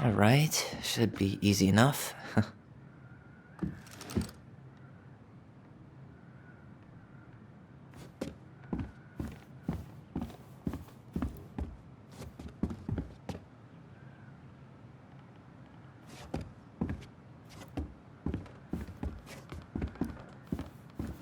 Alright, should be easy enough.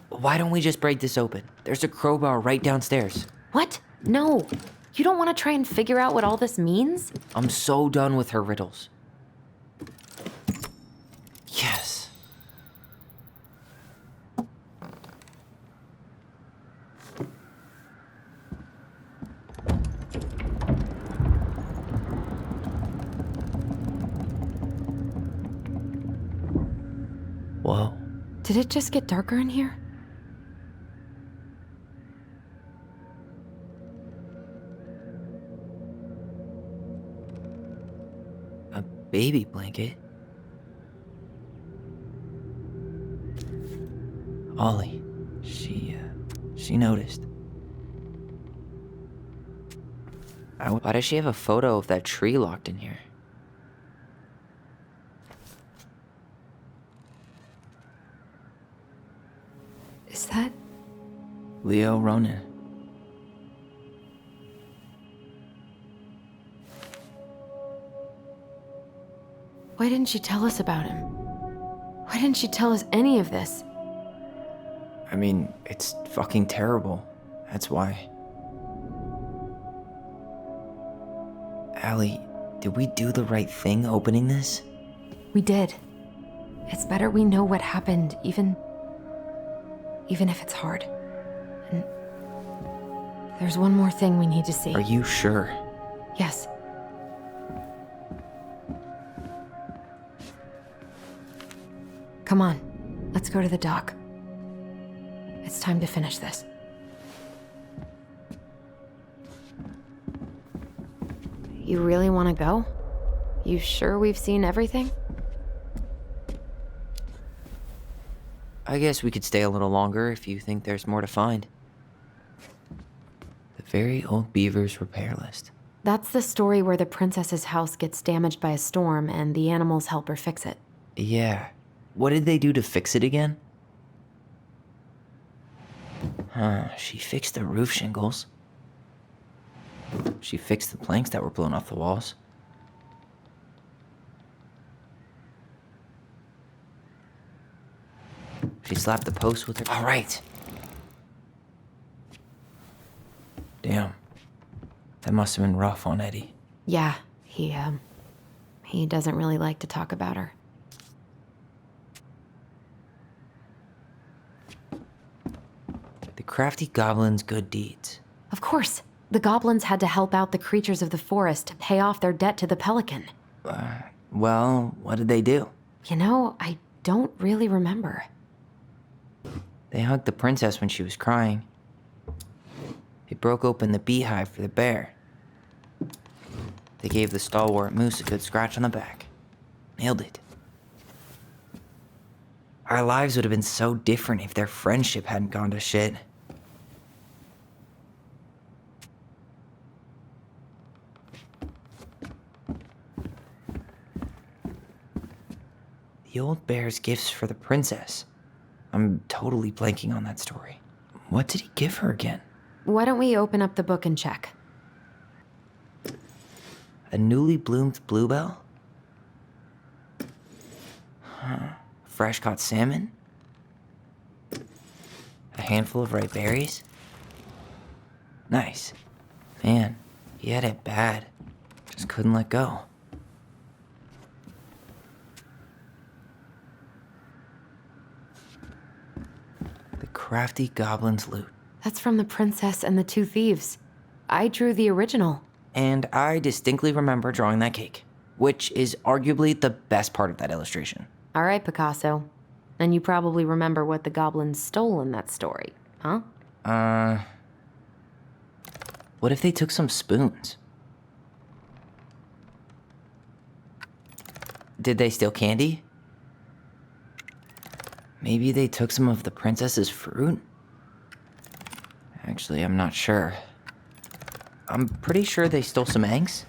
Why don't we just break this open? There's a crowbar right downstairs. What? No. You don't want to try and figure out what all this means? I'm so done with her riddles. Yes. Whoa. Did it just get darker in here? A baby blanket? Ollie, she noticed. Why does she have a photo of that tree locked in here? Is that... Leo Ronan. Why didn't she tell us about him? Why didn't she tell us any of this? I mean, it's fucking terrible. That's why. Allie, did we do the right thing opening this? We did. It's better we know what happened, even if it's hard. And there's one more thing we need to see. Are you sure? Yes. Come on, let's go to the dock. It's time to finish this. You really want to go? You sure we've seen everything? I guess we could stay a little longer if you think there's more to find. The Very Old Beaver's Repair List. That's the story where the princess's house gets damaged by a storm and the animals help her fix it. Yeah. What did they do to fix it again? She fixed the roof shingles. She fixed the planks that were blown off the walls. She slapped the post with her... All right. Damn. That must have been rough on Eddie. Yeah, he doesn't really like to talk about her. The crafty goblin's good deeds. Of course. The goblins had to help out the creatures of the forest to pay off their debt to the pelican. Well, what did they do? You know, I don't really remember. They hugged the princess when she was crying. They broke open the beehive for the bear. They gave the stalwart moose a good scratch on the back. Nailed it. Our lives would have been so different if their friendship hadn't gone to shit. The old bear's gifts for the princess. I'm totally blanking on that story. What did he give her again? Why don't we open up the book and check? A newly bloomed bluebell? Fresh caught salmon? A handful of ripe berries? Nice. Man, he had it bad. Just couldn't let go. The crafty goblin's loot. That's from The Princess and the Two Thieves. I drew the original. And I distinctly remember drawing that cake, which is arguably the best part of that illustration. All right, Picasso. And you probably remember what the goblins stole in that story, huh? What if they took some spoons? Did they steal candy? Maybe they took some of the princess's fruit? Actually, I'm not sure. I'm pretty sure they stole some eggs.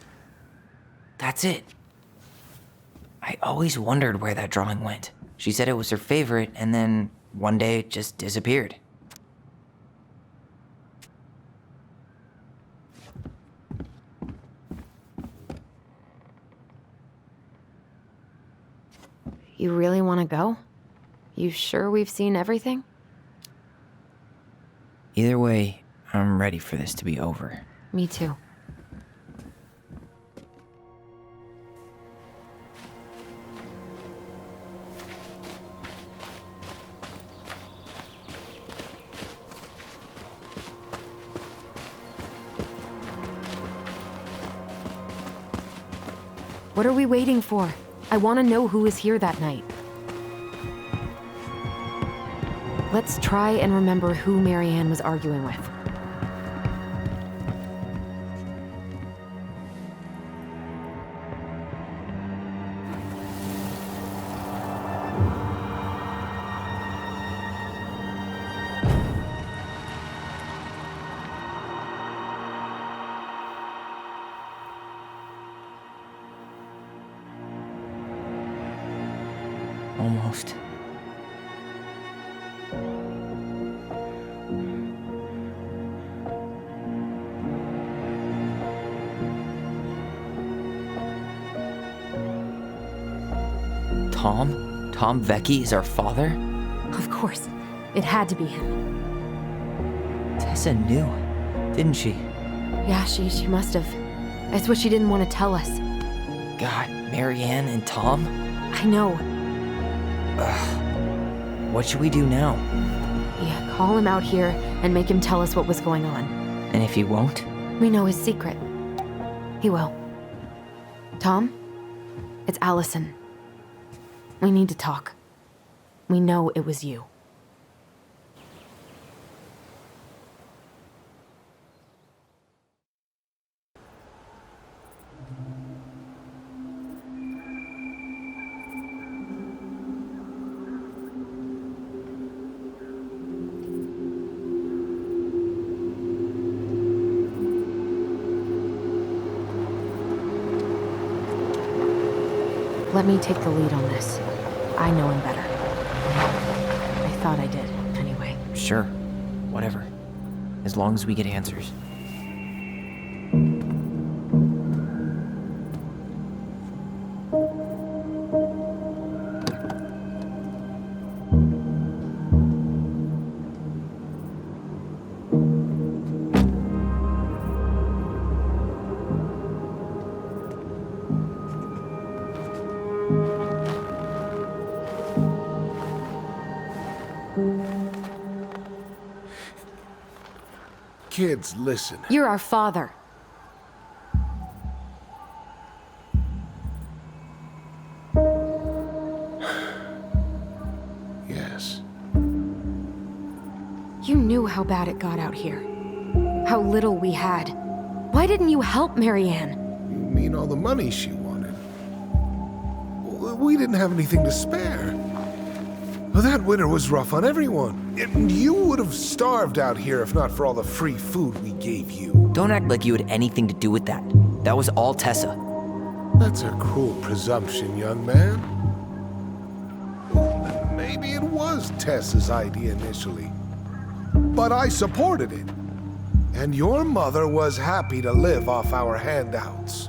That's it. always wondered where that drawing went. She said it was her favorite, and then one day it just disappeared. You really want to go? You sure we've seen everything? Either way, I'm ready for this to be over. Me too. What are we waiting for? I want to know who was here that night. Let's try and remember who Marianne was arguing with. Almost. Tom? Tom Vecchi is our father? Of course. It had to be him. Tessa knew, didn't she? Yeah, she must have. That's what she didn't want to tell us. God, Marianne and Tom? I know. What should we do now? Yeah, call him out here and make him tell us what was going on. And if he won't? We know his secret. He will. Tom? It's Allison. We need to talk. We know it was you. Let me take the lead on this. I know him better. I thought I did, anyway. Sure. Whatever. As long as we get answers. Kids, listen. You're our father. Yes. You knew how bad it got out here. How little we had. Why didn't you help Marianne? You mean all the money she wanted? We didn't have anything to spare. Well, that winter was rough on everyone. And you would have starved out here if not for all the free food we gave you. Don't act like you had anything to do with that. That was all Tessa. That's a cruel presumption, young man. Maybe it was Tessa's idea initially. But I supported it. And your mother was happy to live off our handouts.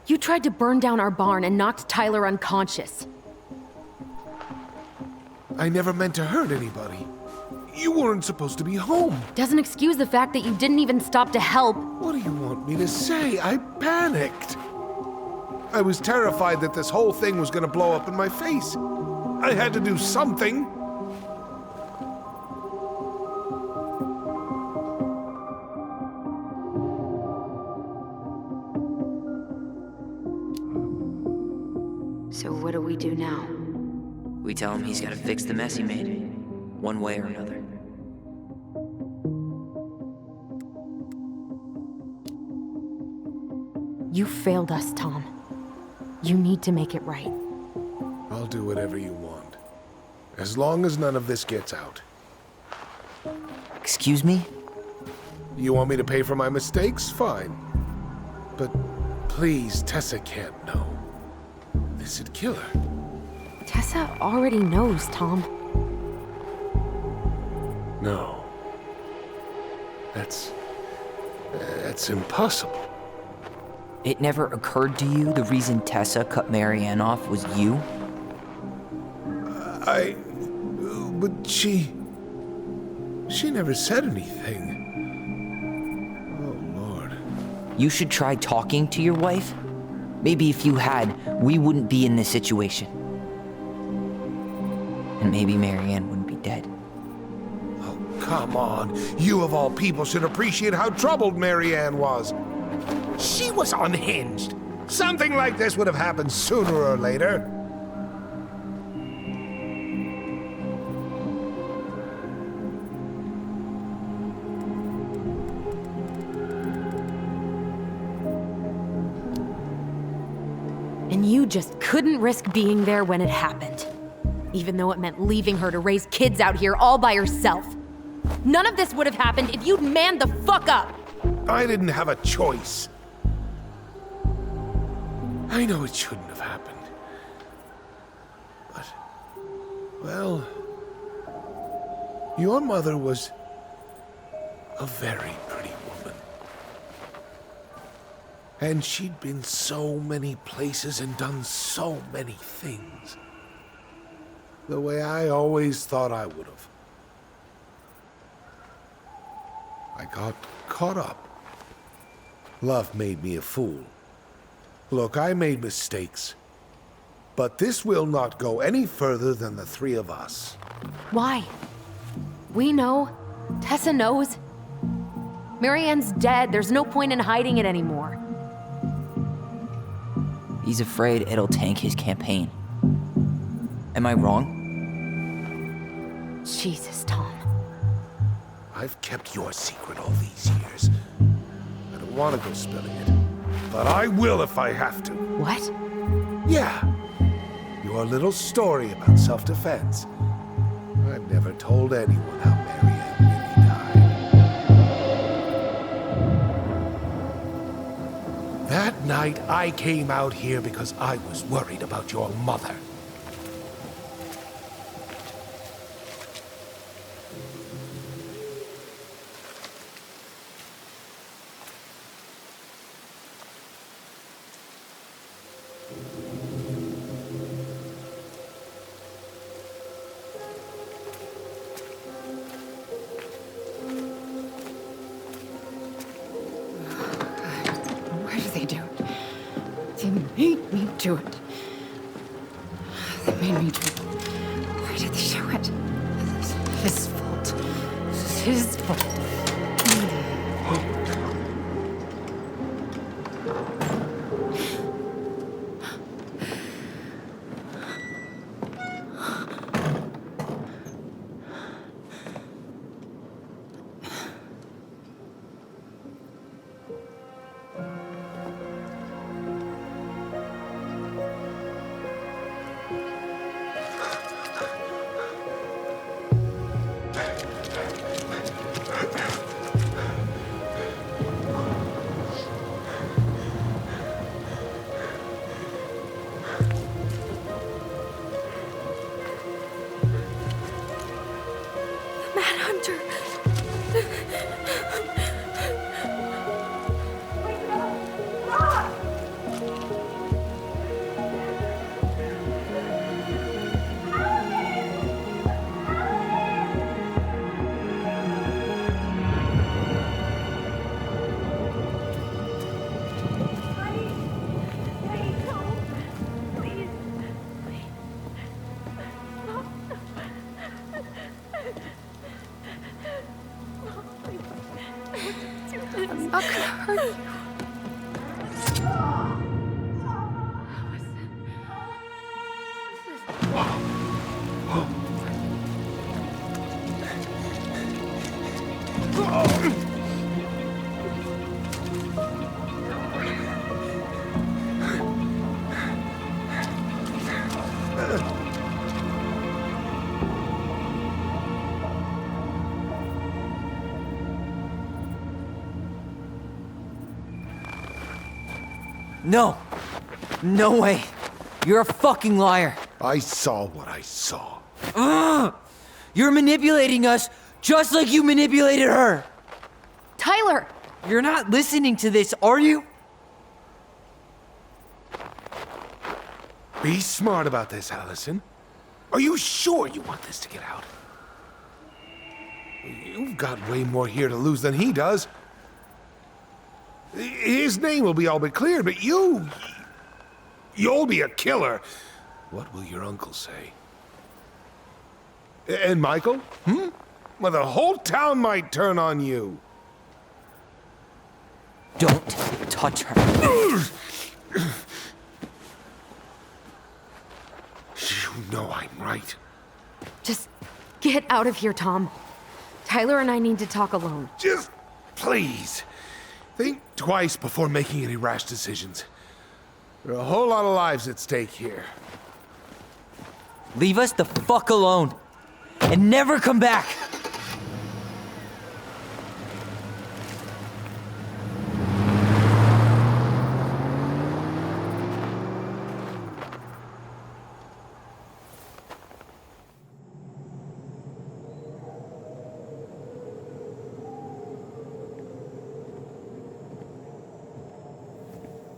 You tried to burn down our barn and knocked Tyler unconscious. I never meant to hurt anybody. You weren't supposed to be home. Doesn't excuse the fact that you didn't even stop to help. What do you want me to say? I panicked. I was terrified that this whole thing was gonna blow up in my face. I had to do something. So what do we do now? We tell him he's gotta fix the mess he made. One way or another. You failed us, Tom. You need to make it right. I'll do whatever you want. As long as none of this gets out. Excuse me? You want me to pay for my mistakes? Fine. But please, Tessa can't know. This'd kill her. Tessa already knows, Tom. No. That's impossible. It never occurred to you the reason Tessa cut Marianne off was you? But she never said anything. Oh, Lord. You should try talking to your wife. Maybe if you had, we wouldn't be in this situation. And maybe Marianne wouldn't be dead. Oh, come on. You of all people should appreciate how troubled Marianne was. She was unhinged. Something like this would have happened sooner or later. And you just couldn't risk being there when it happened. Even though it meant leaving her to raise kids out here all by herself. None of this would have happened if you'd manned the fuck up! I didn't have a choice. I know it shouldn't have happened. But, well, your mother was a very pretty woman. And she'd been so many places and done so many things. The way I always thought I would have. I got caught up. Love made me a fool. Look, I made mistakes. But this will not go any further than the three of us. Why? We know. Tessa knows. Marianne's dead. There's no point in hiding it anymore. He's afraid it'll tank his campaign. Am I wrong? Jesus, Tom. I've kept your secret all these years. I don't want to go spilling it. But I will if I have to. What? Yeah. Your little story about self-defense. I've never told anyone how Marianne really died. That night, I came out here because I was worried about your mother. Why do they do it? They made me do it. They made me do it. Why did they do it? This is his fault. This is his fault. Manhunter. I'm not gonna hurt you. No. No way. You're a fucking liar. I saw what I saw. You're manipulating us just like you manipulated her. Tyler! You're not listening to this, are you? Be smart about this, Allison. Are you sure you want this to get out? You've got way more here to lose than he does. His name will be all but cleared, but you'll be a killer. What will your uncle say? And Michael? Well, the whole town might turn on you. Don't touch her. You know I'm right. Just get out of here, Tom. Tyler and I need to talk alone. Just please, think twice before making any rash decisions. There are a whole lot of lives at stake here. Leave us the fuck alone. And never come back.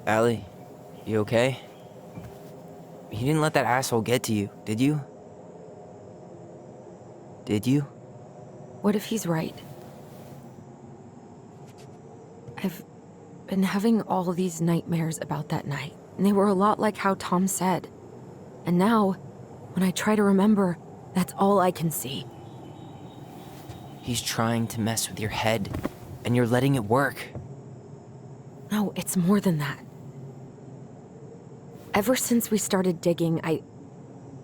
Allie, you okay? You didn't let that asshole get to you, did you? Did you? What if he's right? I've been having all these nightmares about that night, and they were a lot like how Tom said. And now, when I try to remember, that's all I can see. He's trying to mess with your head, and you're letting it work. No, it's more than that. Ever since we started digging, I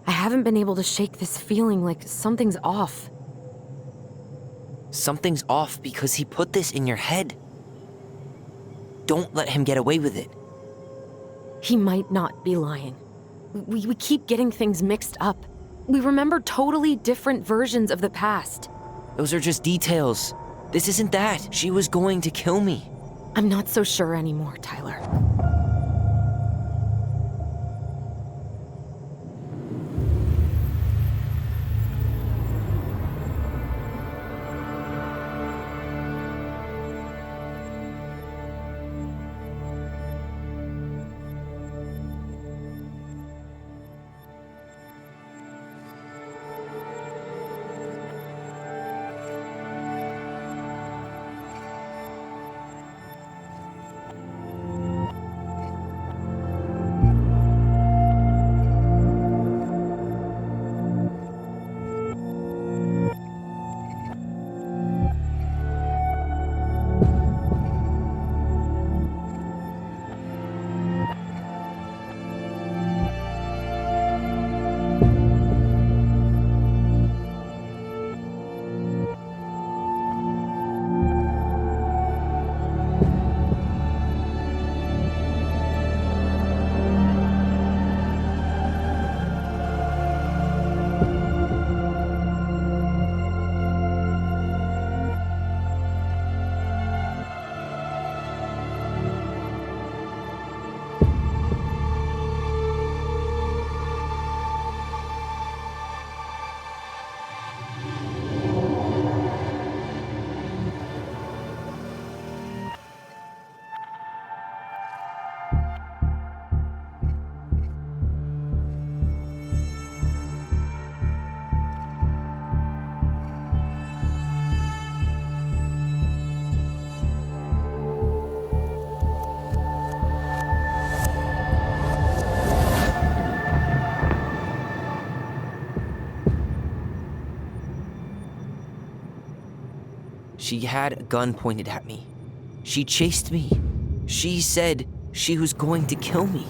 haven't been able to shake this feeling like something's off. Something's off because he put this in your head. Don't let him get away with it. He might not be lying. We keep getting things mixed up. We remember totally different versions of the past. Those are just details. This isn't that. She was going to kill me. I'm not so sure anymore, Tyler. She had a gun pointed at me. She chased me. She said she was going to kill me.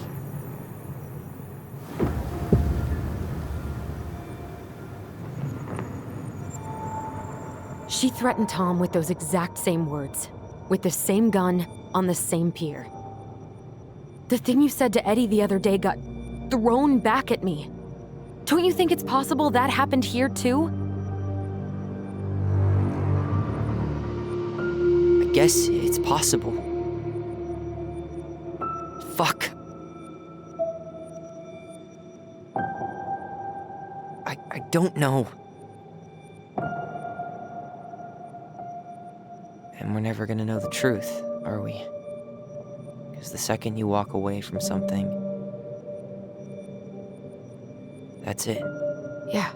She threatened Tom with those exact same words, with the same gun on the same pier. The thing you said to Eddie the other day got thrown back at me. Don't you think it's possible that happened here too? I guess it's possible. Fuck. I don't know. And we're never gonna know the truth, are we? Because the second you walk away from something, that's it. Yeah.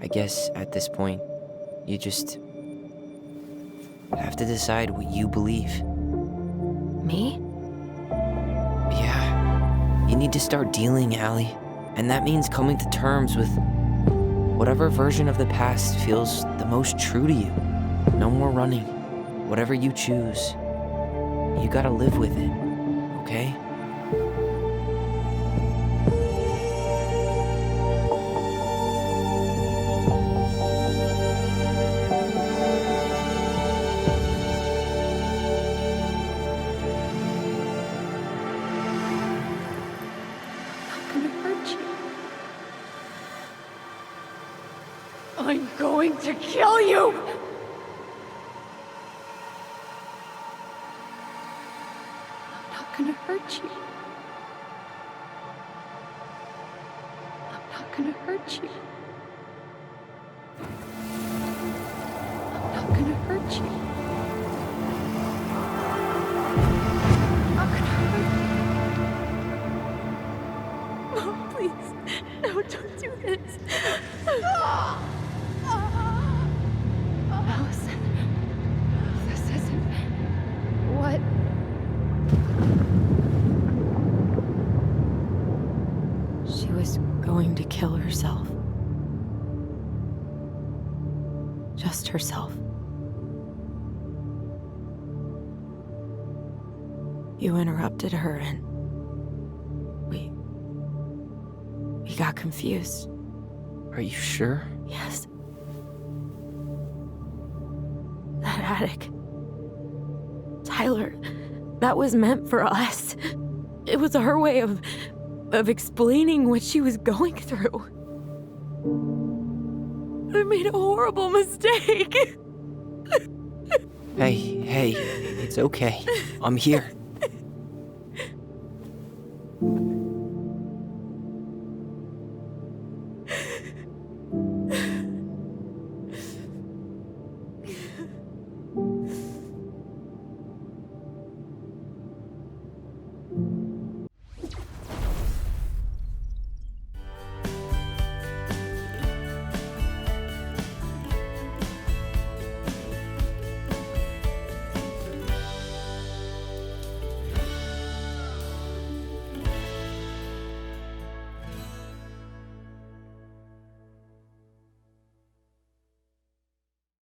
I guess at this point, you just have to decide what you believe. Me? Yeah. You need to start dealing, Allie. And that means coming to terms with whatever version of the past feels the most true to you. No more running. Whatever you choose, you gotta live with it, okay? I'm going to kill you! I'm not gonna hurt you. I'm not gonna hurt you. I'm not gonna hurt you. I'm not gonna hurt you. Mom, please. No, don't do this. Allison, this isn't what... She was going to kill herself. Just herself. You interrupted her and we got confused. Are you sure? Yes. That attic. Tyler, that was meant for us. It was her way of explaining what she was going through. I made a horrible mistake. Hey, it's okay. I'm here.